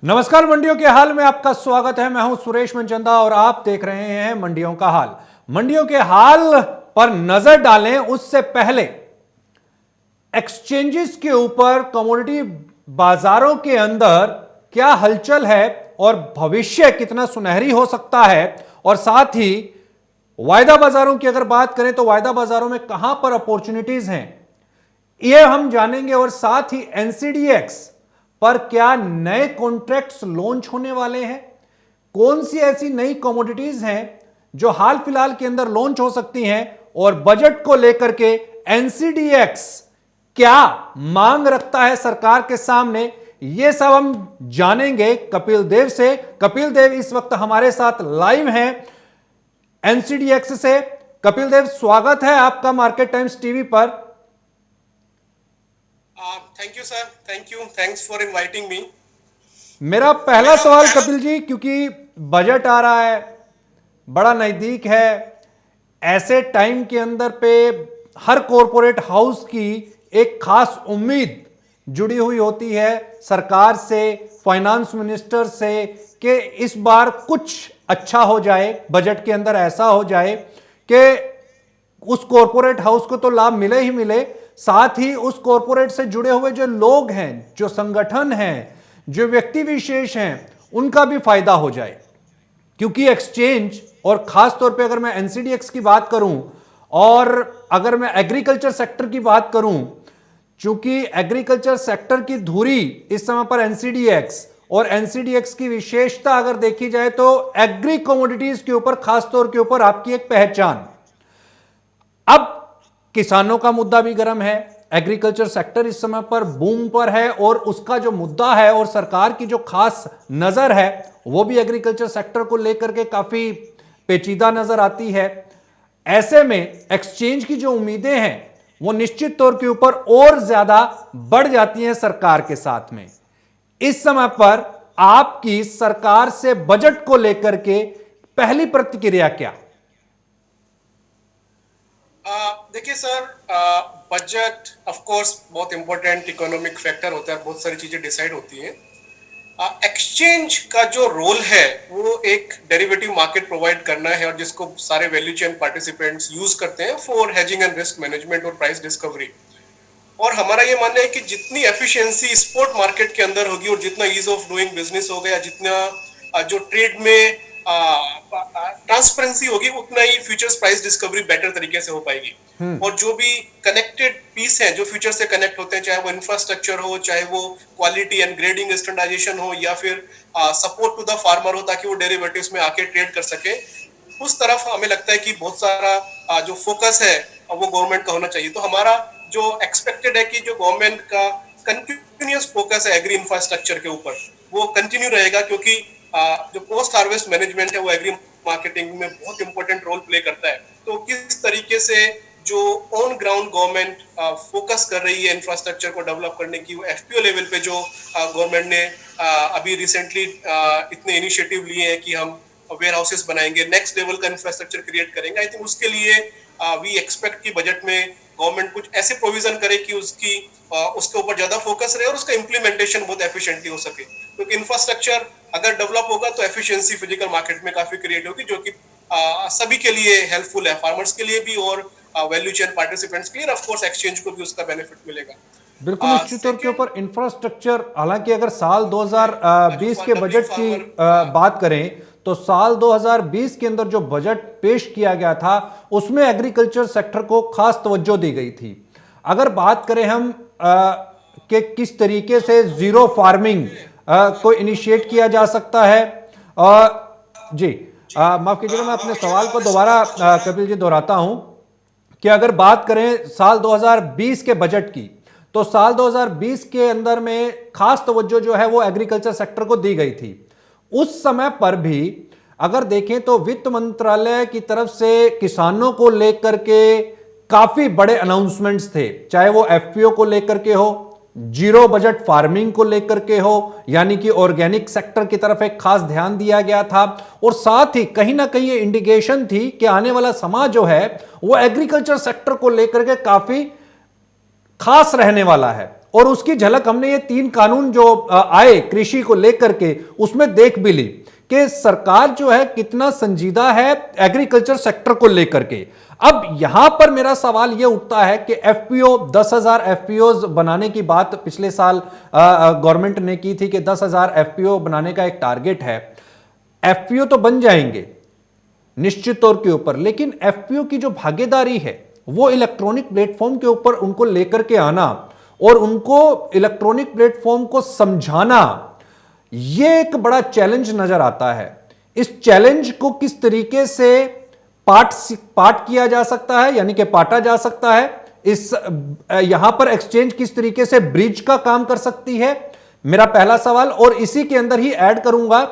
नमस्कार, मंडियों के हाल में आपका स्वागत है। मैं हूं सुरेश मनचंदा और आप देख रहे हैं मंडियों का हाल। मंडियों के हाल पर नजर डालें उससे पहले एक्सचेंजेस के ऊपर कमोडिटी बाजारों के अंदर क्या हलचल है और भविष्य कितना सुनहरी हो सकता है, और साथ ही वायदा बाजारों की अगर बात करें तो वायदा बाजारों में कहां पर अपॉर्चुनिटीज हैं, यह हम जानेंगे। और साथ ही एनसीडीएक्स पर क्या नए कॉन्ट्रैक्ट्स लॉन्च होने वाले हैं, कौन सी ऐसी नई कमोडिटीज हैं जो हाल फिलहाल के अंदर लॉन्च हो सकती हैं, और बजट को लेकर के एनसीडीएक्स क्या मांग रखता है सरकार के सामने, यह सब हम जानेंगे कपिल देव से। कपिल देव इस वक्त हमारे साथ लाइव हैं एनसीडीएक्स से। कपिल देव, स्वागत है आपका मार्केट टाइम्स टीवी पर। Thank you sir, thank you, thanks for inviting me. मेरा पहला सवाल कपिल जी, क्योंकि बजट आ रहा है, बड़ा नजदीक है, ऐसे टाइम के अंदर पे हर कॉरपोरेट हाउस की एक खास उम्मीद जुड़ी हुई होती है सरकार से, फाइनेंस मिनिस्टर से, कि इस बार कुछ अच्छा हो जाए, बजट के अंदर ऐसा हो जाए कि उस कॉरपोरेट हाउस को तो लाभ मिले ही मिले, साथ ही उस कॉरपोरेट से जुड़े हुए जो लोग हैं, जो संगठन हैं, जो व्यक्ति विशेष हैं, उनका भी फायदा हो जाए। क्योंकि एक्सचेंज, और खास तौर पे अगर मैं एनसीडीएक्स की बात करूं और अगर मैं एग्रीकल्चर सेक्टर की बात करूं, चूंकि एग्रीकल्चर सेक्टर की धुरी इस समय पर एनसीडीएक्स, और एनसीडीएक्स की विशेषता अगर देखी जाए तो एग्री कमोडिटीज के ऊपर, खासतौर के ऊपर आपकी एक पहचान। अब किसानों का मुद्दा भी गर्म है, एग्रीकल्चर सेक्टर इस समय पर बूम पर है, और उसका जो मुद्दा है और सरकार की जो खास नजर है वो भी एग्रीकल्चर सेक्टर को लेकर के काफी पेचीदा नजर आती है। ऐसे में एक्सचेंज की जो उम्मीदें हैं वो निश्चित तौर के ऊपर और ज्यादा बढ़ जाती हैं सरकार के साथ में। इस समय पर आपकी सरकार से बजट को लेकर के पहली प्रतिक्रिया क्या? देखिए सर, बजट ऑफ कोर्स बहुत इंपॉर्टेंट इकोनॉमिक फैक्टर होता है, बहुत सारी चीजें डिसाइड होती हैं। एक्सचेंज का जो रोल है वो एक डेरिवेटिव मार्केट प्रोवाइड करना है, और जिसको सारे वैल्यू चेन पार्टिसिपेंट्स यूज करते हैं for hedging and risk management और प्राइस डिस्कवरी। और हमारा ये मानना है कि जितनी एफिशिएंसी स्पॉट मार्केट के अंदर होगी और जितना ईज ऑफ डूइंग बिजनेस होगा, या जितना जो ट्रेड में ट्रांसपेरेंसी होगी, उतना ही फ्यूचर्स प्राइस डिस्कवरी बेटर तरीके से हो पाएगी। और जो भी कनेक्टेड पीस है जो फ्यूचर से कनेक्ट होते हैं, चाहे वो इंफ्रास्ट्रक्चर हो, चाहे वो क्वालिटी एंड ग्रेडिंग स्टैंडर्डाइजेशन हो, या फिर सपोर्ट टू द फार्मर हो ताकि वो डेरिवेटिव्स में आके ट्रेड कर सके, उस तरफ हमें लगता है कि बहुत सारा जो फोकस है वो गवर्नमेंट का होना चाहिए। तो हमारा जो एक्सपेक्टेड है कि जो गवर्नमेंट का कंटिन्यूअस फोकस है एग्री इंफ्रास्ट्रक्चर के ऊपर, वो कंटिन्यू रहेगा, क्योंकि जो पोस्ट हार्वेस्ट मैनेजमेंट है वो एग्री मार्केटिंग में बहुत इंपॉर्टेंट रोल प्ले करता है। तो किस तरीके से जो ऑन ग्राउंड गवर्नमेंट फोकस कर रही है इंफ्रास्ट्रक्चर को डेवलप करने की, वो एफपीओ लेवल पे जो गवर्नमेंट ने अभी रिसेंटली इतने इनिशिएटिव लिए हैं कि हम वेयर हाउसेस बनाएंगे, नेक्स्ट लेवल का इंफ्रास्ट्रक्चर क्रिएट करेंगे। आई थिंक उसके लिए वी एक्सपेक्ट कि बजट में गवर्नमेंट कुछ ऐसे प्रोविजन करे कि उसके ऊपर ज्यादा फोकस रहे और उसका इंप्लीमेंटेशन बहुत एफिशिएंटली हो सके। क्योंकि इंफ्रास्ट्रक्चर अगर डेवलप होगा तो एफिशिएंसी फिजिकल मार्केट में काफी क्रिएट होगी, जो कि सभी के लिए हेल्पफुल है, फार्मर्स के लिए भी और वैल्यू चेन पार्टिसिपेंट्स के लिए, ऑफ कोर्स एक्सचेंज को भी उसका बेनिफिट मिलेगा। बिल्कुल निश्चित तौर के ऊपर इंफ्रास्ट्रक्चर, हालांकि अगर साल 2020 के बजट की बात करें तो साल 2020 के अंदर जो बजट पेश किया गया था उसमें एग्रीकल्चर सेक्टर को खास तवज्जो दी गई थी। अगर बात करें हम कि किस तरीके से जीरो फार्मिंग को इनिशिएट किया जा सकता है, जी माफ कीजिएगा, मैं अपने सवाल को दोबारा कपिल जी दोहराता हूं कि अगर बात करें साल 2020 के बजट की, तो साल 2020 के अंदर में खास तवज्जो जो है वो एग्रीकल्चर सेक्टर को दी गई थी। उस समय पर भी अगर देखें तो वित्त मंत्रालय की तरफ से किसानों को लेकर के काफी बड़े अनाउंसमेंट्स थे, चाहे वो एफपीओ को लेकर के हो, जीरो बजट फार्मिंग को लेकर के हो, यानी कि ऑर्गेनिक सेक्टर की तरफ एक खास ध्यान दिया गया था, और साथ ही कहीं ना कहीं ये इंडिकेशन थी कि आने वाला समाज जो है वो एग्रीकल्चर सेक्टर को लेकर के काफी खास रहने वाला है। और उसकी झलक हमने ये 3 कानून जो आए कृषि को लेकर के उसमें देख भी ली कि सरकार जो है कितना संजीदा है एग्रीकल्चर सेक्टर को लेकर के। अब यहां पर मेरा सवाल यह उठता है कि एफपीओ 10,000 एफपीओ बनाने की बात पिछले साल गवर्नमेंट ने की थी कि 10,000 एफपीओ बनाने का एक टारगेट है। एफपीओ तो बन जाएंगे निश्चित तौर के ऊपर, लेकिन एफपीओ की जो भागीदारी है वो इलेक्ट्रॉनिक प्लेटफॉर्म के ऊपर उनको लेकर के आना और उनको इलेक्ट्रॉनिक प्लेटफॉर्म को समझाना, यह एक बड़ा चैलेंज नजर आता है। इस चैलेंज को किस तरीके से पार्ट किया जा सकता है, यानी कि पाटा जा सकता है, इस यहां पर एक्सचेंज किस तरीके से ब्रिज का काम कर सकती है, मेरा पहला सवाल। और इसी के अंदर ही ऐड करूंगा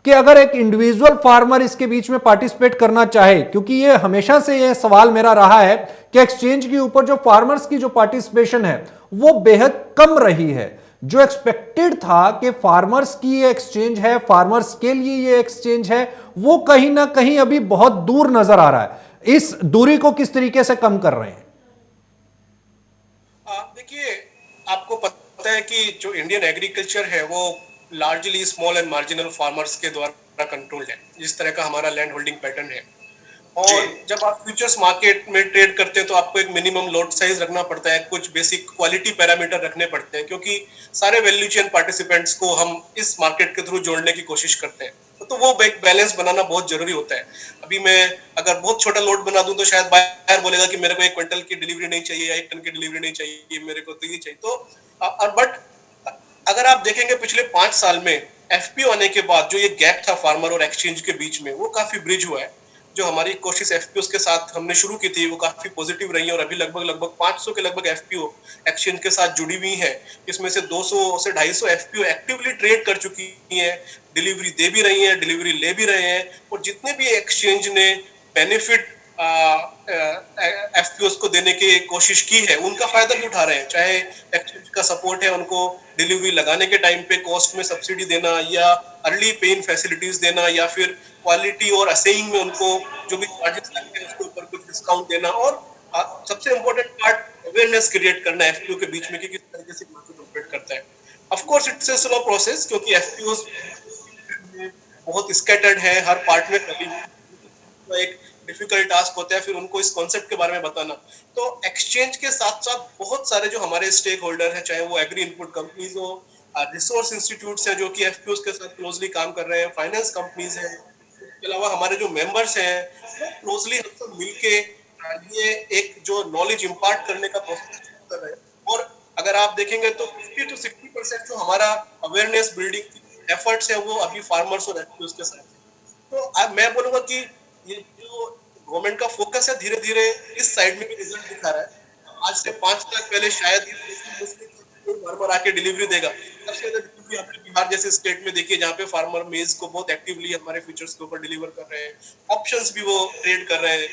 कि अगर एक इंडिविजुअल फार्मर इसके बीच में पार्टिसिपेट करना चाहे, क्योंकि ये हमेशा से ये सवाल मेरा रहा है कि एक्सचेंज के ऊपर जो फार्मर्स की जो पार्टिसिपेशन है वो बेहद कम रही है। जो एक्सपेक्टेड था कि फार्मर्स की ये एक्सचेंज है, फार्मर्स के लिए ये एक्सचेंज है, वो कहीं ना कहीं अभी बहुत दूर नजर आ रहा है। इस दूरी को किस तरीके से कम कर रहे हैं? देखिए, आपको पता है कि जो इंडियन एग्रीकल्चर है वो largely small and marginal farmers के द्वारा कंट्रोल्ड है, जिस तरह का हमारा लैंड होल्डिंग पैटर्न है। और जब आप फ्यूचर्स मार्केट में ट्रेड करते हैं तो आपको एक मिनिमम लॉट साइज रखना पड़ता है, कुछ बेसिक क्वालिटी पैरामीटर रखने पड़ते हैं, क्योंकि सारे वैल्यू चेन पार्टिसिपेंट्स को हम इस मार्केट के थ्रू जोड़ने की कोशिश करते हैं। तो वो एक बैलेंस बनाना बहुत जरूरी होता है। अभी मैं अगर बहुत छोटा लोड बना दूं तो शायद बायर बोलेगा कि मेरे को 1 क्विंटल की डिलीवरी नहीं चाहिए या 1 टन की डिलीवरी नहीं चाहिए, मेरे को तो ये चाहिए। तो बट अगर आप देखेंगे पिछले 5 साल में एफपीओ आने के बाद जो ये गैप था फार्मर और एक्सचेंज के बीच में, वो काफी ब्रिज हुआ है। जो हमारी कोशिश एफपीओ के साथ हमने शुरू की थी वो काफी पॉजिटिव रही है और अभी लगभग 500 के लगभग एफपीओ एक्सचेंज के साथ जुड़ी हुई है। इसमें से 200 से 250 एफपीओ एक्टिवली ट्रेड कर चुकी है, डिलीवरी दे भी रही है, डिलीवरी ले भी रहे हैं। और जितने भी एक्सचेंज ने बेनिफिट एफपीओ को देने की कोशिश की है उनका फायदा भी उठा रहे हैं। चाहे एक्सचेंज का सपोर्ट है, उनको डिलीवरी लगाने के टाइम पे कॉस्ट में सब्सिडी देना या अर्ली पेइन फैसिलिटीज देना या फिर क्वालिटी और असेइंग में उनको जो भी चार्जेस लगते हैं उसके ऊपर कुछ डिस्काउंट देना, और सबसे इम्पोर्टेंट पार्ट अवेयरनेस क्रिएट करना एफपीओ के बीच में कि किस तरीके से मार्केट ऑपरेट करता है। Of course it's a slow process, क्योंकि एफपीओ बहुत स्कैटर्ड है, हर पार्ट में तो एक डिफिकल्ट टास्क होता है फिर उनको इस कॉन्सेप्ट के बारे में बताना। तो एक्सचेंज के साथ साथ बहुत सारे जो हमारे स्टेक होल्डर हैं, चाहे वो एग्री इनपुट कंपनीज हो, रिसोर्स इंस्टीट्यूट्स हैं जो कि एफपीओ के साथ क्लोजली काम कर रहे हैं, फाइनेंस कंपनीज हैं, इसके अलावा हमारे जो मेंबर्स हैं वो क्लोजली हम सब मिलके ये एक जो नॉलेज इंपार्ट करने का प्रोसेस कर रहे हैं। और अगर आप देखेंगे तो 50 to 60% जो हमारा अवेयरनेस बिल्डिंग एफर्ट्स है वो अभी फार्मर्स और एफपीओ के साथ है। तो मैं बोलूंगा कि ये जो गवर्नमेंट का फोकस है धीरे धीरे इस साइड में भी रिजल्ट दिखा रहा है। आज से 5 साल पहले शायद फार्मर आके डिलीवरी देगा, सबसे ज्यादा डिलीवरी हमने बिहार जैसे स्टेट में देखी है जहाँ पे फार्मर मेज को बहुत एक्टिवली हमारे फ्यूचर्स के ऊपर डिलीवर कर रहे हैं, ऑप्शंस भी वो ट्रेड कर रहे हैं।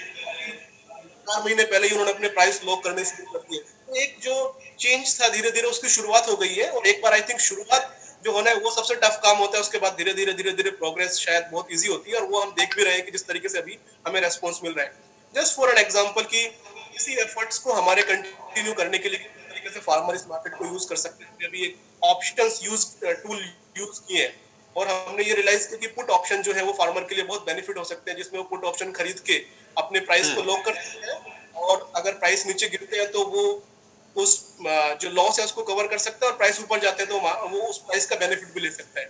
4 महीने पहले ही उन्होंने अपने प्राइस लॉक करने शुरू कर दिए। तो एक जो चेंज था धीरे धीरे उसकी शुरुआत हो गई है, और एक बार आई थिंक शुरुआत जो होना है वो सबसे टफ काम होता है, उसके बाद धीरे धीरे प्रोग्रेस शायद बहुत इजी होती है, और वो हम देख भी रहे हैं कि जिस तरीके से अभी हमें रेस्पॉन्स मिल रहा है। जस्ट फॉर एन एग्जांपल कि इसी एफर्ट्स को हमारे कंटिन्यू करने के लिए किस तरीके से फार्मर इस मार्केट को यूज कर सकते हैं। अभी एक ऑप्शंस टूल यूज किए हैं और हमने ये रियलाइज किया कि पुट ऑप्शन जो है वो फार्मर के लिए बहुत बेनिफिट हो सकते हैं, जिसमें वो पुट ऑप्शन खरीद के अपने प्राइस को लॉक कर सकते हैं, और अगर प्राइस नीचे गिरते हैं तो वो उस जो लॉस है उसको कवर कर सकता है, और प्राइस ऊपर जाते हैं तो वो उस प्राइस का बेनिफिट भी ले सकता है।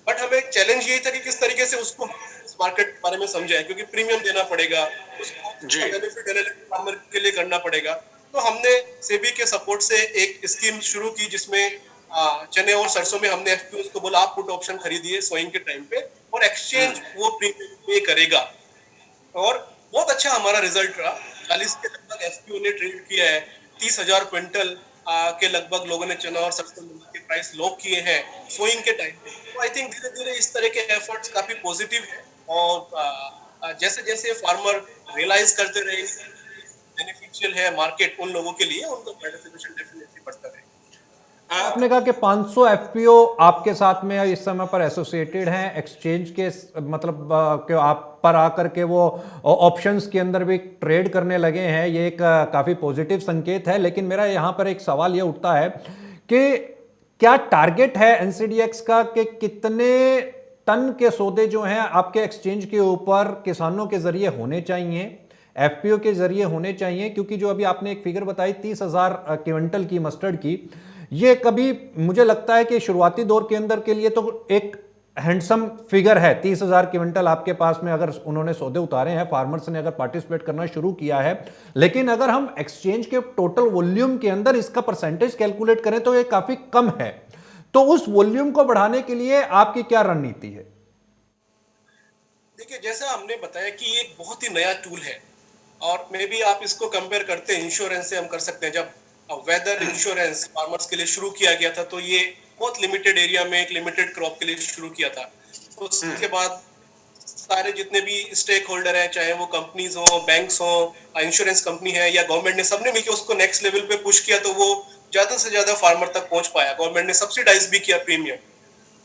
बट हमें चैलेंज यही था कि किस तरीके से उसको इस मार्केट के बारे में समझाएं, क्योंकि प्रीमियम देना पड़ेगा, उसको बेनिफिट एनालिसिस फार्मर के लिए करना पड़ेगा। तो हमने सेबी के सपोर्ट से एक स्कीम शुरू की जिसमें चने और सरसों में हमने एफपीओ को बोला आप पुट ऑप्शन खरीदिए सोइंग के टाइम पे, और एक्सचेंज वो प्रीमियम पे करेगा, और बहुत अच्छा हमारा रिजल्ट रहा। 40 के लगभग एफपीओ ने ट्रेड किया है, 30,000 क्विंटल के लगभग लोगों ने चना और सरसों के प्राइस लॉक किए हैं सोइंग के टाइम पे। तो आई थिंक धीरे धीरे इस तरह के एफर्ट्स काफी पॉजिटिव है, और जैसे जैसे फार्मर रियलाइज करते रहे बेनिफिशियल है मार्केट उन लोगों के लिए, उनका पार्टिसिपेशन डेफिनेटली बढ़ता रहे। आपने कहा कि 500 एफपीओ आपके साथ में इस समय पर एसोसिएटेड हैं एक्सचेंज के, मतलब कि आप पर आकर के वो ऑप्शंस के अंदर भी ट्रेड करने लगे हैं, ये एक काफ़ी पॉजिटिव संकेत है। लेकिन मेरा यहाँ पर एक सवाल ये उठता है कि क्या टारगेट है एनसीडीएक्स का कि कितने टन के सौदे जो हैं आपके एक्सचेंज के ऊपर किसानों के जरिए होने चाहिए, एफपीओ के जरिए होने चाहिए? क्योंकि जो अभी आपने एक फिगर बताई 30,000 क्विंटल की मस्टर्ड की, ये कभी मुझे लगता है कि शुरुआती दौर के अंदर के लिए तो एक हैंडसम फिगर है। 30,000 क्विंटल आपके पास में अगर उन्होंने सौदे उतारे हैं, फार्मर्स ने अगर पार्टिसिपेट करना शुरू किया है, लेकिन अगर हम एक्सचेंज के टोटल वॉल्यूम के अंदर इसका परसेंटेज कैलकुलेट करें तो ये काफी कम है। तो उस वॉल्यूम को बढ़ाने के लिए आपकी क्या रणनीति है? देखिए, जैसा हमने बताया कि ये एक बहुत ही नया टूल है और मे बी आप इसको कंपेयर करते हैं इंश्योरेंस से, हम कर सकते हैं। जब वेदर इंश्योरेंस फार्मर्स के लिए शुरू किया गया था तो ये बहुत लिमिटेड एरिया में एक लिमिटेड क्रॉप के लिए शुरू किया था। उसके बाद सारे जितने भी स्टेक होल्डर हैं, चाहे वो कंपनीज हो, बैंक्स हो, इंश्योरेंस कंपनी है या गवर्नमेंट ने, सबने मिलकर उसको नेक्स्ट लेवल पे पुश किया तो वो ज्यादा से ज्यादा फार्मर तक पहुंच पाया। गवर्नमेंट ने सब्सिडाइज भी किया प्रीमियम।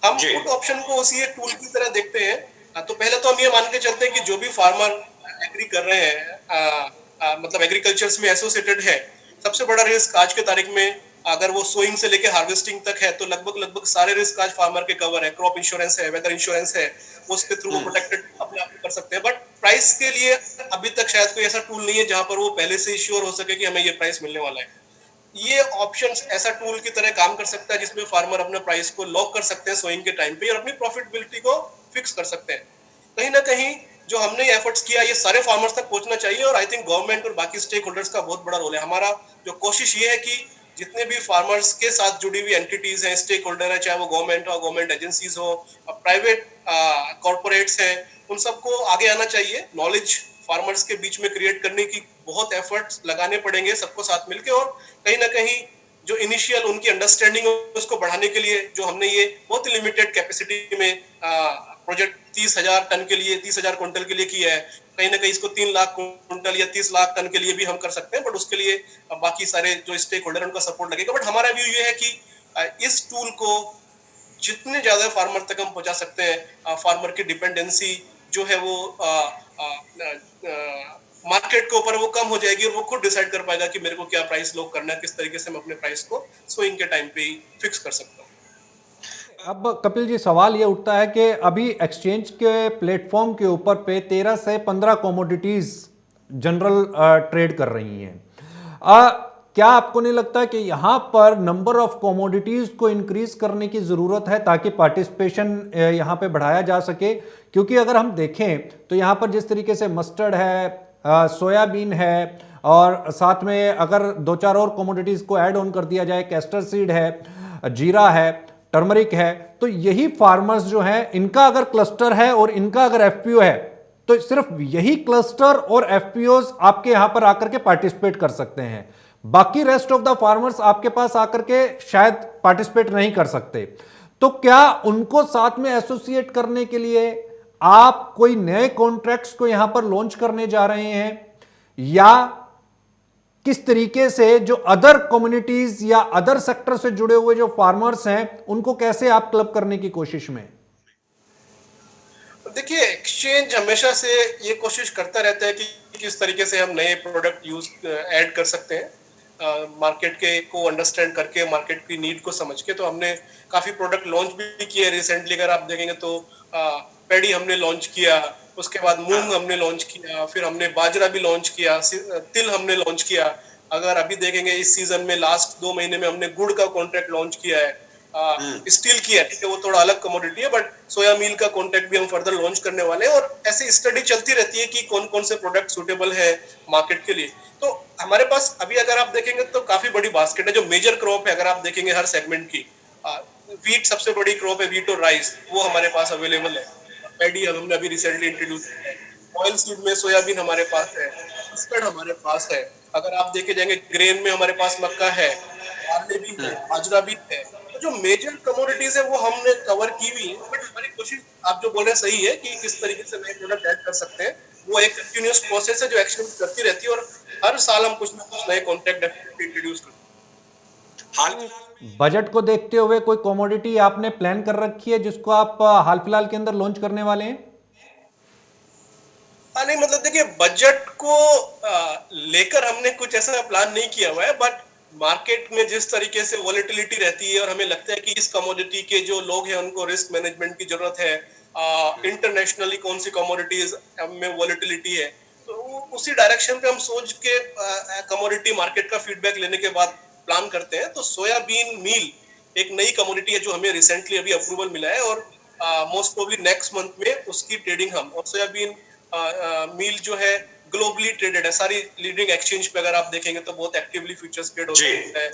हम पुट ऑप्शन को उसी एक टूल की तरह देखते हैं। तो पहले तो हम ये मान के चलते हैं कि जो भी फार्मर एग्री कर रहे हैं, मतलब एग्रीकल्चर में एसोसिएटेड है, सबसे बड़ा रिस्क आज के तारीख में अगर वो सोइंग से लेके हार्वेस्टिंग तक है तो लगभग लगभग सारे रिस्क आज फार्मर के कवर है। क्रॉप इंश्योरेंस है, वेदर इंश्योरेंस है, उसके थ्रू वो प्रोटेक्टेड अपने आप कर सकते हैं। बट प्राइस के लिए अभी तक शायद कोई ऐसा टूल नहीं है जहां पर वो पहले से श्योर हो सके कि हमें ये प्राइस मिलने वाला है। ये ऑप्शन ऐसा टूल की तरह काम कर सकता है जिसमें फार्मर अपने प्राइस को लॉक कर सकते हैं सोइंग के टाइम पे और अपनी प्रॉफिटेबिलिटी को फिक्स कर सकते हैं। कहीं ना कहीं जो हमने एफर्ट्स किया ये सारे फार्मर्स तक पहुंचना चाहिए और आई थिंक गवर्नमेंट और बाकी स्टेक होल्डर्स का बहुत बड़ा रोल है। हमारा जो कोशिश ये है कि जितने भी फार्मर्स के साथ जुड़ी हुई एंटिटीज हैं, स्टेक होल्डर है, चाहे वो गवर्नमेंट हो, गवर्नमेंट एजेंसीज हो, प्राइवेट कॉर्पोरेट्स हैं, उन सबको आगे आना चाहिए। नॉलेज फार्मर्स के बीच में क्रिएट करने की बहुत एफर्ट्स लगाने पड़ेंगे सबको साथ मिलकर। और कहीं ना कहीं जो इनिशियल उनकी अंडरस्टैंडिंग है उसको बढ़ाने के लिए जो हमने ये बहुत ही लिमिटेड कैपेसिटी में प्रोजेक्ट 30,000 टन के लिए, 30,000 क्विंटल के लिए किया है। कहीं ना कहीं इसको 3 लाख क्विंटल या 30 लाख टन के लिए भी हम कर सकते हैं, बट उसके लिए बाकी सारे जो स्टेक होल्डर उनका सपोर्ट लगेगा। बट हमारा व्यू ये है कि इस टूल को जितने ज्यादा फार्मर तक हम पहुंचा सकते हैं, फार्मर की डिपेंडेंसी जो है वो मार्केट के ऊपर वो कम हो जाएगी और वो खुद डिसाइड कर पाएगा कि मेरे को क्या प्राइस लॉक करना है, किस तरीके से मैं अपने प्राइस को सोइंग के टाइम पे ही फिक्स कर सकता हूँ। अब कपिल जी, सवाल ये उठता है कि अभी एक्सचेंज के प्लेटफॉर्म के ऊपर पे 13 से 15 कमोडिटीज जनरल ट्रेड कर रही हैं। क्या आपको नहीं लगता कि यहां पर नंबर ऑफ कमोडिटीज को इंक्रीज करने की जरूरत है ताकि पार्टिसिपेशन यहां पे बढ़ाया जा सके? क्योंकि अगर हम देखें तो यहां पर जिस तरीके से मस्टर्ड है, सोयाबीन है, और साथ में अगर 2-4 और कमोडिटीज को ऐड ऑन कर दिया जाए, कैस्टर सीड है, जीरा है, टर्मरिक है, तो यही फार्मर्स जो हैं इनका अगर क्लस्टर है और इनका अगर एफपीओ है तो सिर्फ यही क्लस्टर और एफपीओज आपके यहां पर आकर के पार्टिसिपेट कर सकते हैं। बाकी रेस्ट ऑफ द फार्मर्स आपके पास आकर के शायद पार्टिसिपेट नहीं कर सकते। तो क्या उनको साथ में एसोसिएट करने के लिए आप कोई नए कॉन्ट्रैक्ट्स को यहां पर लॉन्च करने जा रहे हैं, या किस तरीके से जो अदर कम्युनिटीज या अदर सेक्टर से जुड़े हुए जो फार्मर्स हैं उनको कैसे आप क्लब करने की कोशिश में? देखिए, एक्सचेंज हमेशा से ये कोशिश करता रहता है कि किस तरीके से हम नए प्रोडक्ट ऐड कर सकते हैं मार्केट के को अंडरस्टैंड करके, मार्केट की नीड को समझ के। तो हमने काफी प्रोडक्ट लॉन्च भी किए रिसेंटली। अगर आप देखेंगे तो पैडी हमने लॉन्च किया, उसके बाद मूंग हमने लॉन्च किया, फिर हमने बाजरा भी लॉन्च किया, तिल हमने लॉन्च किया। अगर अभी देखेंगे इस सीजन में लास्ट 2 महीने में हमने गुड़ का कॉन्ट्रैक्ट लॉन्च किया है। स्टील की है, ठीक है, वो थोड़ा अलग कमोडिटी है, बट सोया मील का कॉन्ट्रैक्ट भी हम फर्दर लॉन्च करने वाले हैं। और ऐसे स्टडी चलती रहती है कि कौन कौन से प्रोडक्ट सुटेबल है मार्केट के लिए। तो हमारे पास अभी अगर आप देखेंगे तो काफी बड़ी बास्केट है। जो मेजर क्रॉप है अगर आप देखेंगे हर सेगमेंट की, वीट सबसे बड़ी क्रॉप है, वीट और राइस, वो हमारे पास अवेलेबल है। पैडी हमने अभी रिसेंटली इंट्रोड्यूस किया है। ऑयल सीड में सोयाबीन हमारे पास है, मस्टर्ड हमारे पास है। अगर आप देखे जाएंगे ग्रेन में हमारे पास मक्का है, बार्ले भी है, बाजरा भी है। तो जो मेजर कमोडिटीज है वो हमने कवर की हुई है। बट हमारी कोशिश, आप जो बोल रहे हैं सही है, कि किस तरीके से नए प्रोडक्ट ऐड कर सकते हैं। वो एक कंटिन्यूअस प्रोसेस है जो एक्सटेंड करती रहती है और हर साल हम कुछ ना कुछ नए कॉन्ट्रैक्ट इंट्रोड्यूस करते हैं। बजट को देखते हुए कोई कमोडिटी आपने प्लान कर रखी है जिसको आप हाल फिलहाल के अंदर लॉन्च करने वाले हैं? नहीं, मतलब देखिए, बजट को लेकर हमने कुछ ऐसा प्लान नहीं किया हुआ है, बट मार्केट में जिस तरीके से वॉलेटिलिटी रहती है और हमें लगता है कि इस कमोडिटी के जो लोग हैं उनको रिस्क मैनेजमेंट की जरूरत है, इंटरनेशनली कौन सी कमोडिटीज में वॉलेटिलिटी है, तो उसी डायरेक्शन पे हम सोच के कमोडिटी मार्केट का फीडबैक लेने के बाद प्लान करते हैं। तो सोयाबीन मील एक नई कमोडिटी है जो हमें रिसेंटली अभी अप्रूवल मिला है, और मोस्ट प्रोबेबली नेक्स्ट मंथ में उसकी ट्रेडिंग हम, और सोयाबीन मील जो है ग्लोबली ट्रेडेड है, सारी लीडिंग एक्सचेंज पे अगर आप देखेंगे तो बहुत एक्टिवली फ्यूचर्स ट्रेड होता है,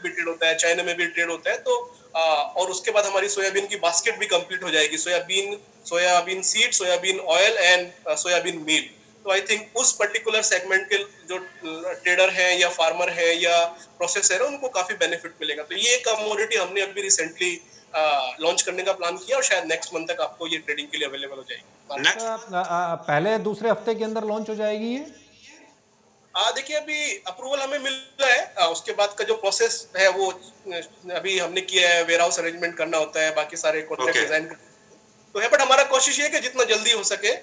भी ट्रेड होता है, चाइना में भी ट्रेड होता है। तो और उसके बाद हमारी सोयाबीन की बास्केट भी कंप्लीट हो जाएगी, soybean seed, soybean oil and soybean meal. तो आई थिंक उस पर्टिकुलर सेगमेंट के जो ट्रेडर हैं या फार्मर हैं या प्रोसेसर है उनको काफी बेनिफिट मिलेगा। तो ये कमोडिटी हमने अभी रिसेंटली लॉन्च करने का प्लान किया और शायद नेक्स्ट मंथ तक आपको ये ट्रेडिंग के लिए अवेलेबल हो जाएगी। पहले दूसरे हफ्ते के अंदर लॉन्च हो जाएगी ये? देखिए अभी अप्रूवल हमें मिल रहा है, उसके बाद का जो प्रोसेस है वो अभी हमने किया है, वेयर हाउस अरेंजमेंट करना होता है, बाकी सारे कॉन्ट्रैक्ट डिजाइन तो है, बट हमारा कोशिश ये है कि जितना जल्दी हो सके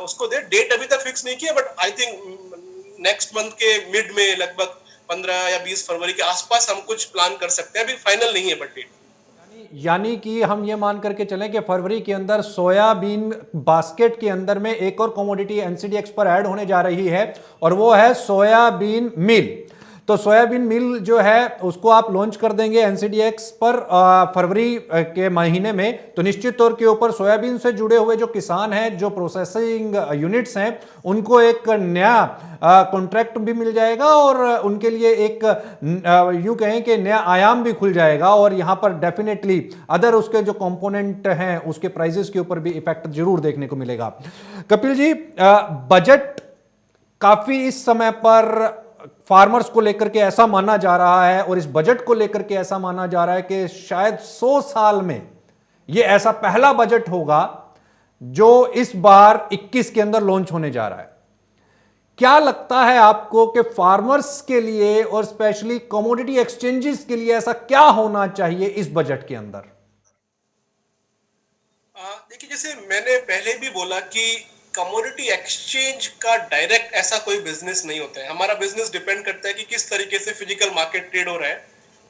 उसको दे। डेट अभी तक फिक्स नहीं किया, but I think next month के मिड में लगभग 15 या 20 फरवरी के आसपास हम कुछ प्लान कर सकते हैं, अभी फाइनल नहीं है बट डेट। यानी कि हम ये मान करके चलें कि फरवरी के अंदर सोयाबीन बास्केट के अंदर में एक और कमोडिटी एनसीडीएक्स पर ऐड होने जा रही है और वो है सोयाबीन मील। तो सोयाबीन मिल जो है उसको आप लॉन्च कर देंगे एनसीडीएक्स पर फरवरी के महीने में। तो निश्चित तौर के ऊपर सोयाबीन से जुड़े हुए जो किसान हैं, जो प्रोसेसिंग यूनिट्स हैं, उनको एक नया कॉन्ट्रैक्ट भी मिल जाएगा और उनके लिए एक यूं कहें कि नया आयाम भी खुल जाएगा। और यहां पर डेफिनेटली अदर उसके जो कंपोनेंट हैं उसके प्राइसेस के ऊपर भी इफेक्ट जरूर देखने को मिलेगा। कपिल जी, बजट काफी इस समय पर फार्मर्स को लेकर के ऐसा माना जा रहा है और इस बजट को लेकर के ऐसा माना जा रहा है कि शायद 100 साल में यह ऐसा पहला बजट होगा जो इस बार 21 के अंदर लॉन्च होने जा रहा है। क्या लगता है आपको कि फार्मर्स के लिए और स्पेशली कमोडिटी एक्सचेंजेस के लिए ऐसा क्या होना चाहिए इस बजट के अंदर? देखिए, जैसे मैंने पहले भी बोला कि कमोडिटी एक्सचेंज का डायरेक्ट ऐसा कोई बिजनेस नहीं होता है। हमारा बिजनेस डिपेंड करता है कि किस तरीके से फिजिकल मार्केट ट्रेड हो रहा है,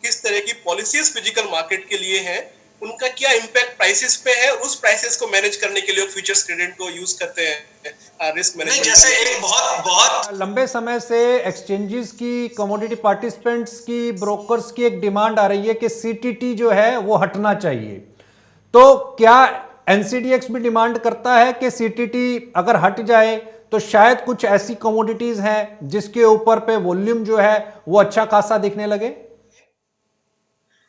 किस तरह की पॉलिसीज फिजिकल मार्केट के लिए है, उनका क्या इम्पैक्ट प्राइसेस पे है, उस प्राइसेस को मैनेज करने के लिए फ्यूचर्स ट्रेडिंग को यूज करते हैं रिस्क मैनेजमेंट। जैसे एक बहुत बहुत लंबे समय से एक्सचेंजेस की, कमोडिटी पार्टिसिपेंट्स की, ब्रोकर्स की एक डिमांड आ रही है कि सीटीटी जो है वो हटना चाहिए। तो क्या एनसीडीएक्स भी डिमांड करता है कि सीटीटी अगर हट जाए तो शायद कुछ ऐसी कमोडिटीज हैं जिसके ऊपर पे वॉल्यूम जो है वो अच्छा खासा दिखने लगे?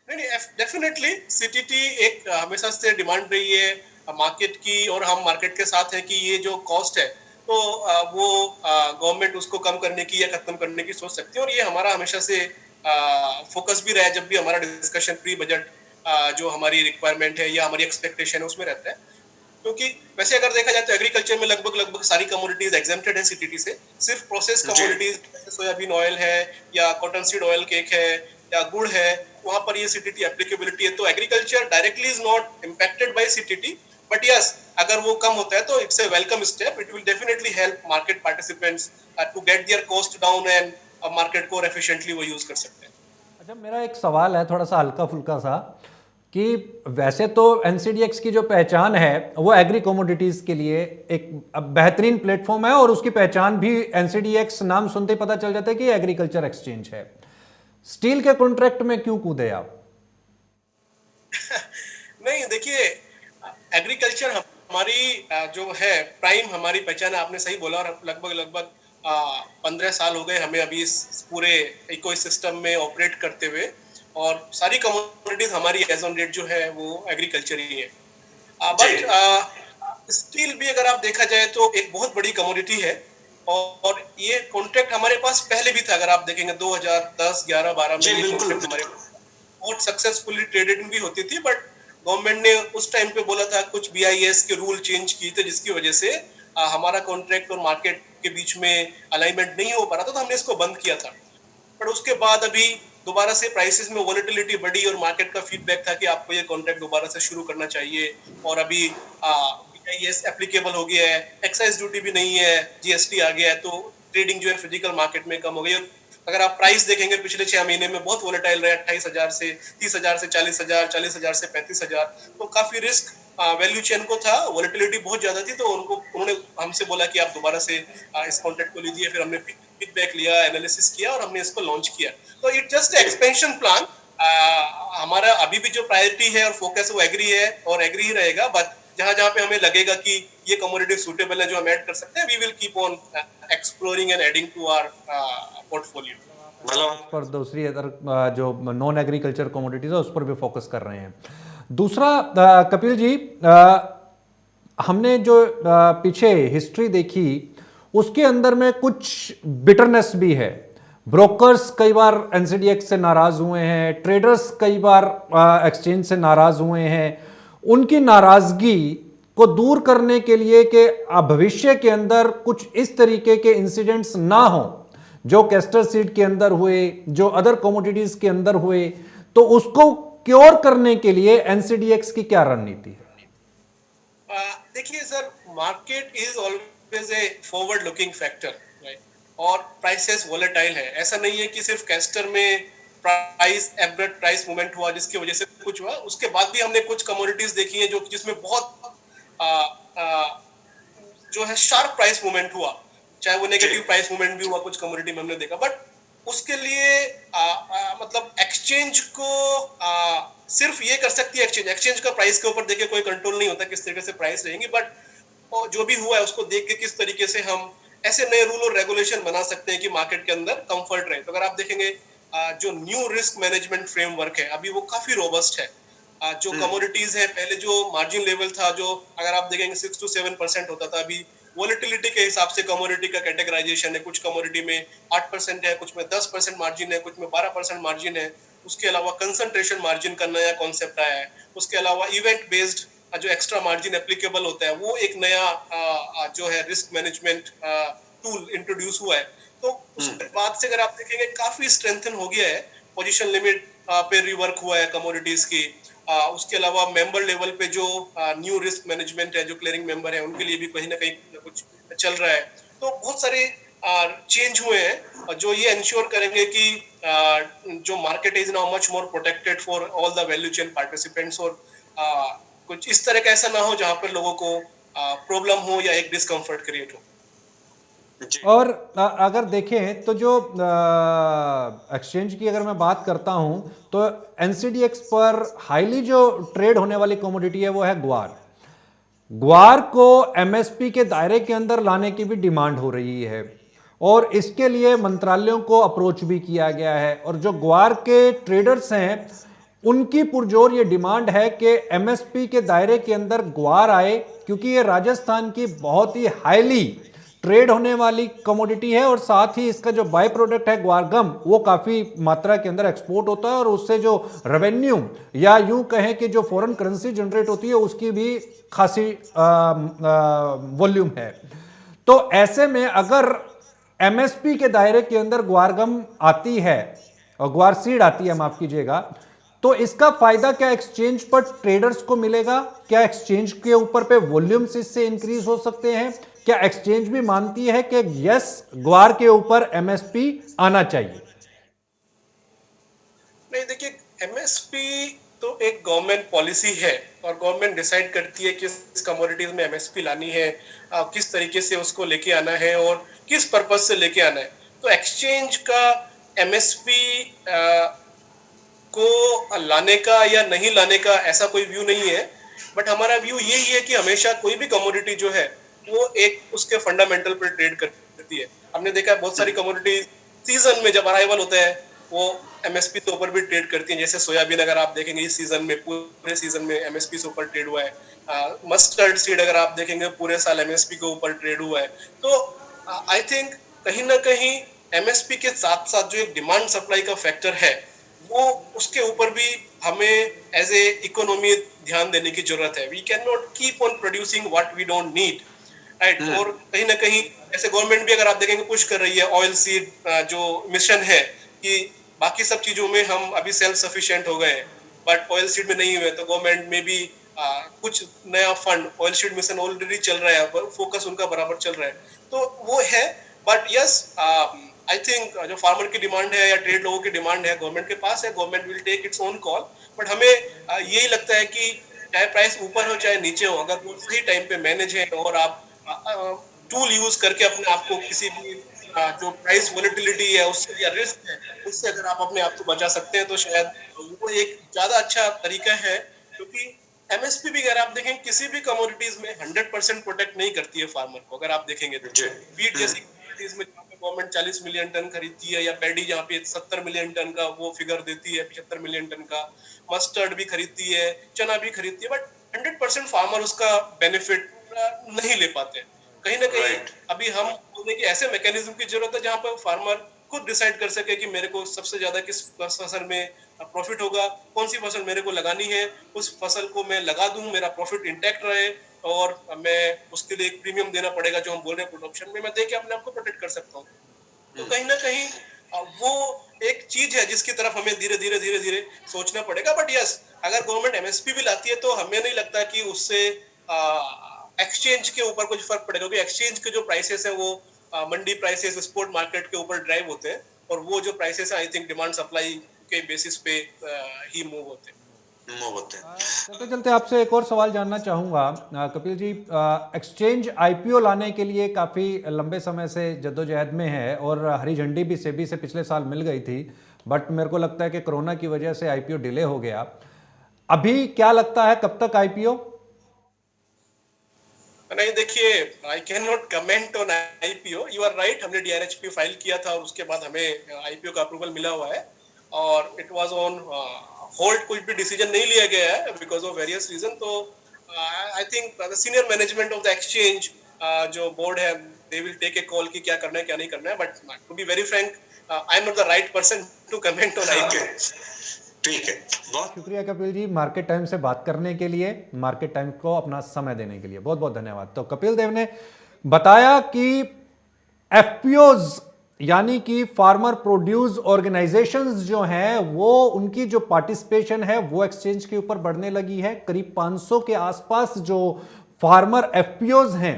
नहीं, डेफिनेटली सीटीटी एक हमेशा से डिमांड रही है मार्केट की, और हम मार्केट के साथ है कि ये जो कॉस्ट है तो वो गवर्नमेंट उसको कम करने की या खत्म करने की सोच सकती है, और ये हमारा हमेशा से फोकस भी रहा है जब भी हमारा डिस्कशन प्री बजट जो हमारी रिक्वायरमेंट है या हमारी एक्सपेक्टेशन है उसमें रहता है। क्योंकि वैसे अगर देखा जाए तो एग्रीकल्चर में लगभग सारी कमोडिटीज एग्जेम्प्टेड है सीटीटी से। सिर्फ प्रोसेस कमोडिटीज सोयाबीन ऑयल है या कॉटन सीड ऑयल केक है या गुड़ है, वहां पर ये सीटीटी एप्लीकेबिलिटी है। तो agriculture directly is not impacted by CTT, but yes अगर वो कम होता है तो it's a welcome step. It will definitely help market participants to get their cost down and market को एफिशिएंटली वो यूज कर सकते हैं। अच्छा, मेरा एक सवाल है थोड़ा सा हल्का फुल्का सा, कि वैसे तो एनसीडीएक्स की जो पहचान है वो एग्री कमोडिटीज के लिए एक बेहतरीन प्लेटफॉर्म है और उसकी पहचान भी एनसीडीएक्स नाम सुनते ही पता चल जाता है कि एग्रीकल्चर एक्सचेंज है। स्टील के कॉन्ट्रैक्ट में क्यों कूदे आप? नहीं, देखिए एग्रीकल्चर हमारी जो है प्राइम हमारी पहचान है, आपने सही बोला, और लगभग 15 साल हो गए हमें अभी इस पूरे इकोसिस्टम में ऑपरेट करते हुए, और सारी कमोडिटीज हमारी एज ऑन डेट जो है वो एग्रीकल्चर ही है। बट स्टील भी अगर आप देखा जाए तो एक बहुत बड़ी कमोडिटी है, और ये कॉन्ट्रैक्ट हमारे पास पहले भी था। अगर आप देखेंगे 2010, 11, 12 में ये कॉन्ट्रैक्ट हमारे बहुत सक्सेसफुली ट्रेडेड भी होती थी, बट गवर्नमेंट ने उस टाइम पे बोला था, कुछ बीआईएस के रूल चेंज किए थे जिसकी वजह से हमारा कॉन्ट्रैक्ट और मार्केट के बीच में अलाइनमेंट नहीं हो पा रहा था, तो हमने इसको बंद किया था। पर उसके बाद अभी दोबारा से प्राइसेस में वॉलेटिलिटी बढ़ी और मार्केट का फीडबैक था कि आपको ये कॉन्ट्रैक्ट दोबारा से शुरू करना चाहिए, और अभी बीआईएस एप्लीकेबल हो गया है, एक्साइज ड्यूटी भी नहीं है, जीएसटी आ गया है, तो ट्रेडिंग जो है फिजिकल मार्केट में कम हो गई। अगर आप प्राइस देखेंगे पिछले 6 महीने में बहुत वोलेटाइल रहे, 28,000 से 30,000 से 40,000, 40,000 से 35,000, तो काफी रिस्क वैल्यू चेन को था, वोलेटिलिटी बहुत ज्यादा थी, तो उन्होंने हमसे बोला कि आप दोबारा से इस कॉन्ट्रैक्ट को लीजिए। फिर हमने फीडबैक लिया, एनालिसिस किया और हमने इसको लॉन्च किया। तो इट जस्ट एक्सपेंशन प्लान। हमारा अभी भी जो प्रायोरिटी है और फोकस वो एग्री है और एग्री ही रहेगा, बट जहां जहां पे हमें लगेगा कि ये कमोडिटी सूटेबल है जो हम ऐड कर सकते हैं, we will keep on exploring and adding to our portfolio. उस पर दूसरी अदर जो नॉन एग्रीकल्चर कमोडिटीज है उस पर भी फोकस कर रहे हैं। दूसरा कपिल जी, हमने जो पीछे हिस्ट्री देखी उसके अंदर में कुछ बिटरनेस भी है। ब्रोकर्स कई बार एनसीडीएक्स से नाराज हुए हैं, ट्रेडर्स कई बार एक्सचेंज से नाराज हुए हैं। उनकी नाराजगी को दूर करने के लिए कि भविष्य के अंदर कुछ इस तरीके के इंसिडेंट्स ना हो जो कैस्टर सीड के अंदर हुए, जो अदर कमोडिटीज के अंदर हुए, तो उसको क्योर करने के लिए एनसीडीएक्स की क्या रणनीति है? देखिए sir, market is always a forward looking factor, right? और प्राइसेस वोलेटाइल है। ऐसा नहीं है कि सिर्फ कैस्टर में प्राइस एब्रप्ट प्राइस मूवमेंट हुआ जिसकी वजह से कुछ हुआ, उसके बाद भी हमने कुछ कमोडिटीज देखी हैं जो जिसमें बहुत आ, आ, जो है शार्प प्राइस मूवमेंट हुआ, चाहे वो नेगेटिव प्राइस मूवमेंट भी हुआ कुछ कमोडिटी में हमने देखा। बट उसके लिए मतलब एक्सचेंज को सिर्फ ये कर सकती है, एक्सचेंज का प्राइस के ऊपर देखिए कोई कंट्रोल नहीं होता किस तरीके से प्राइस रहेंगी, बट जो भी हुआ है उसको देख के किस तरीके से हम ऐसे नए रूल और रेगुलेशन बना सकते हैं कि मार्केट के अंदर कंफर्ट रहे। तो अगर आप देखेंगे जो न्यू रिस्क मैनेजमेंट फ्रेमवर्क है अभी वो काफी रोबस्ट है। जो कमोडिटीज है, पहले जो मार्जिन लेवल था जो अगर आप देखेंगे 6 to 7% होता था, अभी वोलेटिलिटी के हिसाब से कमोडिटी का कैटेगराइजेशन है। कुछ कमोडिटी में 8% है, कुछ में 10% मार्जिन है, कुछ में 12% मार्जिन है। उसके अलावा कंसंट्रेशन मार्जिन का नया कॉन्सेप्ट आया है। उसके अलावा इवेंट बेस्ड जो एक्स्ट्रा मार्जिन एप्लीकेबल होता है वो एक नया जो है रिस्क मैनेजमेंट टूल इंट्रोड्यूस हुआ है। तो उसके बाद से अगर आप देखेंगे काफी स्ट्रेंथन हो गया है। पोजीशन लिमिट पे रिवर्क हुआ है कमोडिटीज की। उसके अलावा मेंबर लेवल पे जो न्यू रिस्क मैनेजमेंट है, जो क्लियरिंग मेंबर है, उनके लिए भी कहीं ना कहीं कुछ चल रहा है। तो बहुत सारे चेंज हुए हैं जो ये इंश्योर करेंगे कि जो market is now much more protected for all the value chain participants, और कुछ इस तरह का ऐसा ना हो जहां पर लोगों को प्रॉब्लम हो या एक डिस्कम्फर्ट क्रिएट हो। और अगर देखें तो जो एक्सचेंज की अगर मैं बात करता हूं तो एनसीडीएक्स पर हाईली जो ट्रेड होने वाली कमोडिटी है वो है ग्वार। ग्वार को एमएसपी के दायरे के अंदर लाने की भी डिमांड हो रही है और इसके लिए मंत्रालयों को अप्रोच भी किया गया है। और जो ग्वार के ट्रेडर्स हैं उनकी पुरजोर ये डिमांड है कि एमएसपी के दायरे के अंदर ग्वार आए, क्योंकि ये राजस्थान की बहुत ही हाईली ट्रेड होने वाली कमोडिटी है और साथ ही इसका जो बाय प्रोडक्ट है ग्वारगम वो काफी मात्रा के अंदर एक्सपोर्ट होता है और उससे जो रेवेन्यू या यूं कहें कि जो फॉरेन करेंसी जनरेट होती है उसकी भी खासी वॉल्यूम है। तो ऐसे में अगर एमएसपी के दायरे के अंदर ग्वारगम आती है और ग्वार सीड आती है, माफ कीजिएगा, तो इसका फायदा क्या एक्सचेंज पर ट्रेडर्स को मिलेगा? क्या एक्सचेंज के ऊपर पे वॉल्यूम्स इससे इंक्रीज हो सकते हैं? क्या एक्सचेंज भी मानती है कि यस ग्वार के ऊपर एमएसपी आना चाहिए? नहीं, देखिए एमएसपी तो एक गवर्नमेंट पॉलिसी है और गवर्नमेंट डिसाइड करती है किस कमोडिटीज में एमएसपी लानी है, किस तरीके से उसको लेके आना है और किस पर्पज से लेके आना है। तो एक्सचेंज का एमएसपी को लाने का या नहीं लाने का ऐसा कोई व्यू नहीं है, बट हमारा व्यू यही है कि हमेशा कोई भी कमोडिटी जो है वो एक उसके फंडामेंटल पर ट्रेड करती है। हमने देखा है बहुत सारी कमोडिटी सीजन में जब अराइवल होता है वो एमएसपी के ऊपर भी ट्रेड करती हैं। जैसे सोयाबीन अगर आप देखेंगे इस सीजन में, पूरे सीजन में एमएसपी से ऊपर ट्रेड हुआ है। मस्टर्ड सीड अगर आप देखेंगे पूरे साल एमएसपी के ऊपर ट्रेड हुआ है। तो आई थिंक कहीं ना कहीं एमएसपी के साथ साथ जो एक डिमांड सप्लाई का फैक्टर है वो उसके ऊपर भी हमें एज ए इकोनॉमी ध्यान देने की जरूरत है। We can not keep on producing what we don't need, right? और कहीं ना कहीं ऐसे गवर्नमेंट भी अगर आप देखेंगे पुश कर रही है ऑयल सीड जो मिशन है कि बाकी सब चीजों में हम अभी सेल्फ सफिशिएंट हो गए हैं बट ऑयल सीड में नहीं हुए। तो गवर्नमेंट में भी कुछ नया fund, oil seed mission already चल रहा है, फोकस उनका बराबर चल रहा है, तो वो है। बट यस, आई थिंक जो फार्मर की डिमांड है या ट्रेड लोगों की डिमांड है गवर्नमेंट के पास है, government will take its own call. But हमें यही लगता है कि चाहे प्राइस ऊपर हो चाहे नीचे हो, अगर वो सही टाइम पे मैनेज है और आप टूल यूज करके अपने आप को किसी भी जो प्राइस वोलेटिलिटी है उससे या रिस्क है उससे अगर आप अपने आप को बचा सकते हैं तो शायद वो एक ज्यादा अच्छा तरीका है। क्योंकि एमएसपी भी अगर आप देखें किसी भी कमोडिटीज में 100% प्रोटेक्ट नहीं करती है फार्मर को। अगर आप देखेंगे तो वीट जैसी कमोडिटीज में जहाँ पे गवर्नमेंट 40 मिलियन टन खरीदती है, या पैडी जहाँ पे 70 मिलियन टन का वो फिगर देती है, 75 मिलियन टन का, मस्टर्ड भी खरीदती है, चना भी खरीदती है, बट 100% फार्मर उसका बेनिफिट नहीं ले पाते। कहीं ना कहीं अभी हम बोलने की ऐसे मैकेनिज्म की जरूरत है जहां पर फार्मर खुद डिसाइड कर सके कि मेरे को सबसे ज्यादा किस फसल में प्रॉफिट होगा, कौन सी फसल मेरे को लगानी है, उस फसल को मैं लगा दूं, मेरा प्रॉफिट इंटैक्ट रहे, और मैं उसके लिए एक प्रीमियम देना पड़ेगा जो हम बोल रहे हैं प्रोडक्शन में, मैं दे के अपने आप को प्रोटेक्ट कर सकता हूँ। तो कहीं ना कहीं वो एक चीज है जिसकी तरफ हमें धीरे धीरे धीरे धीरे सोचना पड़ेगा। बट यस, अगर गवर्नमेंट एमएसपी भी लाती है तो हमें नहीं लगता कि उससे एक्सचेंज के ऊपर कुछ फर्क पड़ेगा, क्योंकि एक्सचेंज के जो प्राइसेस है वो मंडी प्राइसेस स्पोर्ट मार्केट के ऊपर ड्राइव होते हैं, और वो जो प्राइसेस है आई थिंक डिमांड सप्लाई के बेसिस पे ही मूव होते हैं। चलते चलते आपसे एक और सवाल जानना चाहूँगा कपिल जी। एक्सचेंज आईपीओ लाने के लिए काफ़ी लंबे समय से जद्दोजहद में है और हरी झंडी भी सेबी से पिछले साल मिल गई थी, बट मेरे को लगता है कि कोरोना की वजह से आईपीओ डिले हो गया। अभी क्या लगता है कब तक आईपीओ? नहीं देखिए, I can not comment on IPO. You are right, हमने डीआरएचपी फाइल किया था और उसके बाद हमें आईपीओ का अप्रूवल मिला हुआ है, और इट वाज ऑन होल्ड, कुछ भी डिसीजन नहीं लिया गया है बिकॉज ऑफ वेरियस रीजन। तो I think the senior management of the exchange, जो बोर्ड है, they will take a call कि क्या करना है क्या नहीं करना है। But to be very frank, I am not the right person to comment on IPO. ठीक है, बहुत शुक्रिया कपिल जी मार्केट टाइम से बात करने के लिए, मार्केट टाइम को अपना समय देने के लिए बहुत बहुत धन्यवाद। तो कपिल देव ने बताया कि एफपीओज यानी कि फार्मर प्रोड्यूस ऑर्गेनाइजेशंस जो हैं वो उनकी जो पार्टिसिपेशन है वो एक्सचेंज के ऊपर बढ़ने लगी है। करीब 500 के आसपास जो फार्मर एफपीओज हैं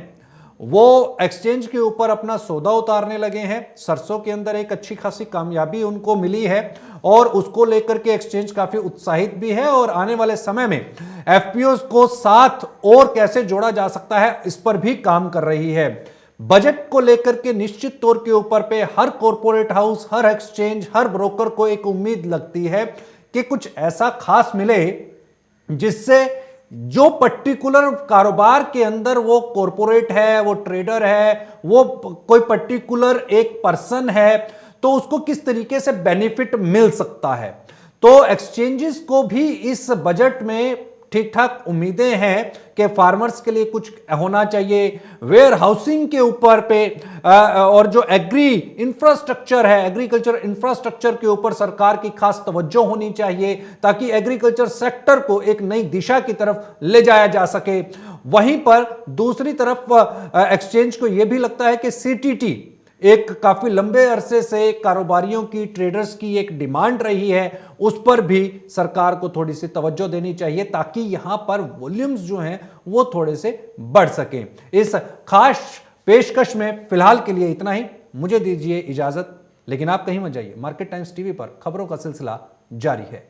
वो एक्सचेंज के ऊपर अपना सौदा उतारने लगे हैं। सरसों के अंदर एक अच्छी खासी कामयाबी उनको मिली है और उसको लेकर के एक्सचेंज काफी उत्साहित भी है, और आने वाले समय में एफपीओज को साथ और कैसे जोड़ा जा सकता है इस पर भी काम कर रही है। बजट को लेकर के निश्चित तौर के ऊपर पे हर कॉरपोरेट हाउस, हर एक्सचेंज, हर ब्रोकर को एक उम्मीद लगती है कि कुछ ऐसा खास मिले जिससे जो पर्टिकुलर कारोबार के अंदर वो कॉरपोरेट है, वो ट्रेडर है, वो कोई पर्टिकुलर एक पर्सन है, तो उसको किस तरीके से बेनिफिट मिल सकता है। तो एक्सचेंजेस को भी इस बजट में ठीक ठाक उम्मीदें हैं कि फार्मर्स के लिए कुछ होना चाहिए। वेयर हाउसिंग के ऊपर पे और जो एग्री इंफ्रास्ट्रक्चर है, एग्रीकल्चर इंफ्रास्ट्रक्चर के ऊपर सरकार की खास तवज्जो होनी चाहिए ताकि एग्रीकल्चर सेक्टर को एक नई दिशा की तरफ ले जाया जा सके। वहीं पर दूसरी तरफ एक्सचेंज को यह भी लगता है कि सीटीटी एक काफी लंबे अरसे से कारोबारियों की, ट्रेडर्स की एक डिमांड रही है, उस पर भी सरकार को थोड़ी सी तवज्जो देनी चाहिए ताकि यहां पर वॉल्यूम्स जो हैं वो थोड़े से बढ़ सकें। इस खास पेशकश में फिलहाल के लिए इतना ही, मुझे दीजिए इजाजत, लेकिन आप कहीं मत जाइए। मार्केट टाइम्स टीवी पर खबरों का सिलसिला जारी है।